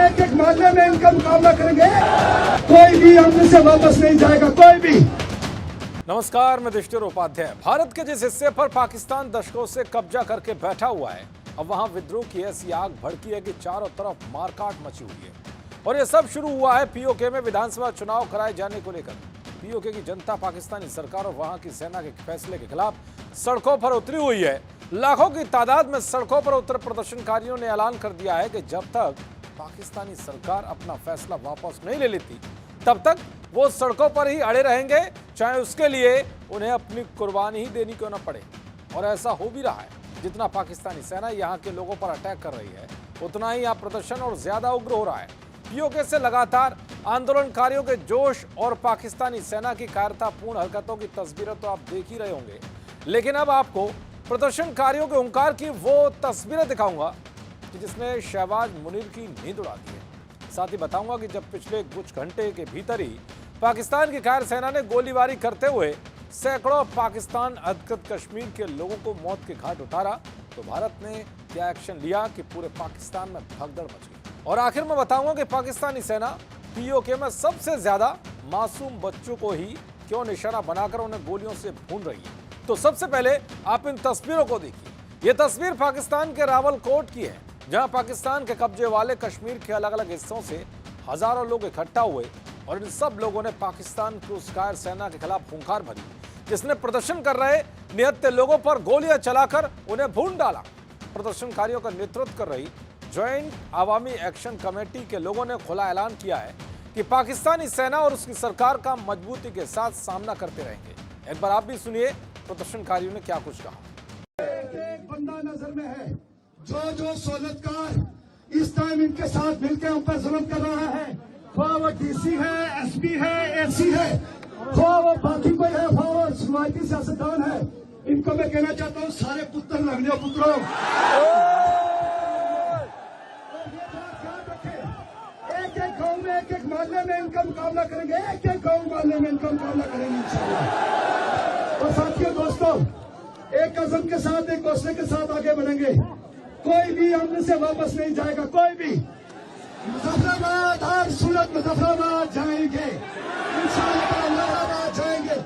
एक एक मोहल्ले में इनका मुकाबला करेंगे। कोई भी हमसे से वापस नहीं जाएगा, कोई भी। नमस्कार, मैं दृष्टि उपाध्याय। भारत के जिस हिस्से पर पाकिस्तान दशकों से कब्जा करके बैठा हुआ है, अब वहां विद्रोह की ऐसी आग भड़की है कि चारों तरफ मारकाट मची हुई है। और यह सब शुरू हुआ है पीओके में विधानसभा चुनाव कराए जाने को लेकर। पीओके की जनता पाकिस्तानी सरकार और वहां की सेना के फैसले के खिलाफ सड़कों पर उतरी हुई है। लाखों की तादाद में सड़कों पर उतरे प्रदर्शनकारियों ने ऐलान कर दिया है कि जब तक पाकिस्तानी सरकार अपना फैसला वापस नहीं ले लेती, तब तक वो सड़कों पर ही अड़े रहेंगे, चाहे उसके लिए उन्हें अपनी कुर्बानी ही देनी क्यों न पड़े। और ऐसा हो भी रहा है। जितना पाकिस्तानी सेना यहाँ के लोगों पर अटैक कर रही है, उतना ही यहाँ प्रदर्शन और ज्यादा उग्र हो रहा है। पीओके से लगातार आंदोलनकारियों के जोश और पाकिस्तानी सेना की कायरतापूर्ण हरकतों की तस्वीरें तो आप देख ही रहे होंगे, लेकिन अब आपको प्रदर्शनकारियों के हुंकार की वो तस्वीरें दिखाऊंगा कि जिसने शहबाज मुनीर की नींद उड़ा दी है। साथ ही बताऊंगा कि जब पिछले कुछ घंटे के भीतर ही पाकिस्तान की कायर सेना ने गोलीबारी करते हुए सैकड़ों पाकिस्तान अधिकृत कश्मीर के लोगों को मौत के घाट उतारा, तो भारत ने क्या एक्शन लिया कि पूरे पाकिस्तान में भगदड़ मच गई। और आखिर में बताऊंगा कि पाकिस्तानी सेना पीओके में सबसे ज्यादा मासूम बच्चों को ही क्यों निशाना बनाकर उन्हें गोलियों से भून रही है। तो सबसे पहले आप इन तस्वीरों को देखिए। ये तस्वीर पाकिस्तान के रावलकोट की है, जहां पाकिस्तान के कब्जे वाले कश्मीर के अलग अलग हिस्सों से हजारों लोग इकट्ठा हुए और इन सब लोगों ने पाकिस्तान की उस कायर सेना के खिलाफ हुंकार भरी, जिसने प्रदर्शन कर रहे निहत्थे लोगों पर गोलियां चलाकर उन्हें भून डाला। प्रदर्शनकारियों का नेतृत्व कर रही ज्वाइंट अवामी एक्शन कमेटी के लोगों ने खुला ऐलान किया है कि पाकिस्तानी सेना और उसकी सरकार का मजबूती के साथ सामना करते रहेंगे। एक बार आप भी सुनिए प्रदर्शनकारियों ने क्या कुछ कहा। एक बंदा नजर में है जो सोलतकार इस टाइम इनके साथ मिलकर हम पर जुल्म कर रहा है, वो डीसी है, एसपी है, एसी है, वो बाकी कोई है, वो शुरुआती सियासतदान है। इनको मैं कहना चाहता हूँ, सारे पुत्र लगने पुत्रों, एक एक गांव में, एक एक मोहल्ले में इनका मुकाबला करेंगे, एक एक गांव मोहल्ले में इनका मुकाबला करेंगे इंशाल्लाह। और साथियों, दोस्तों, एक कदम के साथ, एक हौसले के साथ आगे बढ़ेंगे। कोई भी हमसे से वापस नहीं जाएगा, कोई भी। मुजफ्फराबाद, हर सूरत मुजफ्फराबाद जाएंगे इंशाल्लाह, जाएंगे।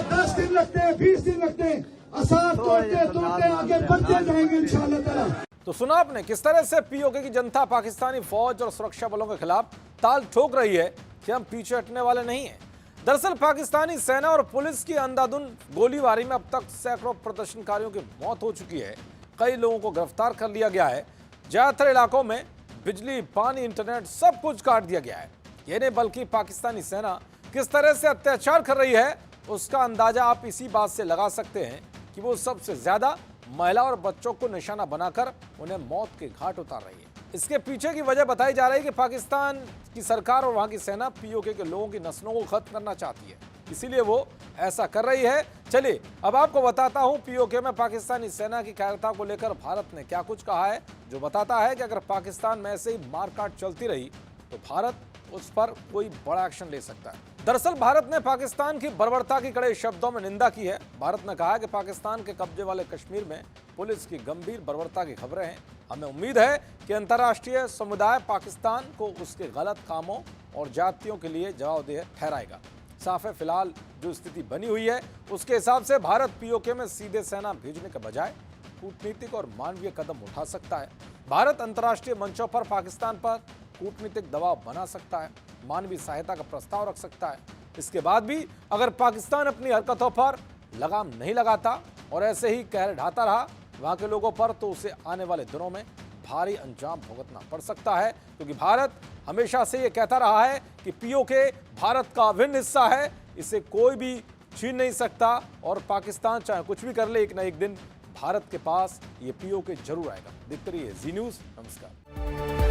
10 दिन लगते हैं, 20 दिन लगते हैं, आसार तोड़ते तोड़ते आगे बढ़ते जाएंगे इंशाल्लाह। तो सुना आपने किस तरह से पीओके की जनता पाकिस्तानी फौज और सुरक्षा बलों के खिलाफ ताल ठोक रही है कि हम पीछे हटने वाले नहीं हैं। दरअसल पाकिस्तानी सेना और पुलिस की अंधाधुंध गोलीबारी में अब तक सैकड़ों प्रदर्शनकारियों की मौत हो चुकी है। कई लोगों को गिरफ्तार कर लिया गया है। ज्यादातर इलाकों में बिजली, पानी, इंटरनेट सब कुछ काट दिया गया है। ये नहीं बल्कि पाकिस्तानी सेना किस तरह से अत्याचार कर रही है, उसका अंदाजा आप इसी बात से लगा सकते हैं कि वो सबसे ज्यादा महिला और बच्चों को निशाना बनाकर उन्हें मौत के घाट उतार रही है। इसके पीछे की वजह बताई जा रही है कि पाकिस्तान की सरकार और वहां की सेना पीओके के लोगों की नस्लों को खत्म करना चाहती है, इसीलिए वो ऐसा कर रही है। चलिए अब आपको बताता हूं पीओके में पाकिस्तानी सेना की कायरता को लेकर भारत ने क्या कुछ कहा है, जो बताता है कि अगर पाकिस्तान में ऐसे ही मारकाट चलती रही तो भारत उस पर कोई बड़ा एक्शन ले सकता है। दरअसल भारत ने पाकिस्तान की बर्बरता की कड़े शब्दों में निंदा की है। भारत ने कहा है कि पाकिस्तान के कब्जे वाले कश्मीर में पुलिस की गंभीर बर्बरता की खबरें हैं। हमें उम्मीद है कि अंतर्राष्ट्रीय समुदाय पाकिस्तान को उसके गलत कामों और जातियों के लिए जवाबदेह ठहराएगा। साफ है, फिलहाल जो स्थिति बनी हुई है उसके हिसाब से भारत पीओके में सीधे सेना भेजने के बजाय कूटनीतिक और मानवीय कदम उठा सकता है। भारत अंतर्राष्ट्रीय मंचों पर पाकिस्तान पर कूटनीतिक दबाव बना सकता है, मानवीय सहायता का प्रस्ताव रख सकता है। इसके बाद भी अगर पाकिस्तान अपनी हरकतों पर लगाम नहीं लगाता और ऐसे ही कहर ढाता रहा वहां के लोगों पर, तो उसे आने वाले दिनों में भारी अंजाम भुगतना पड़ सकता है। क्योंकि भारत हमेशा से ये कहता रहा है कि पीओके भारत का अभिन्न हिस्सा है, इसे कोई भी छीन नहीं सकता। और पाकिस्तान चाहे कुछ भी कर ले, एक न एक दिन भारत के पास ये पीओके जरूर आएगा। देखते रहिए जी न्यूज़। नमस्कार।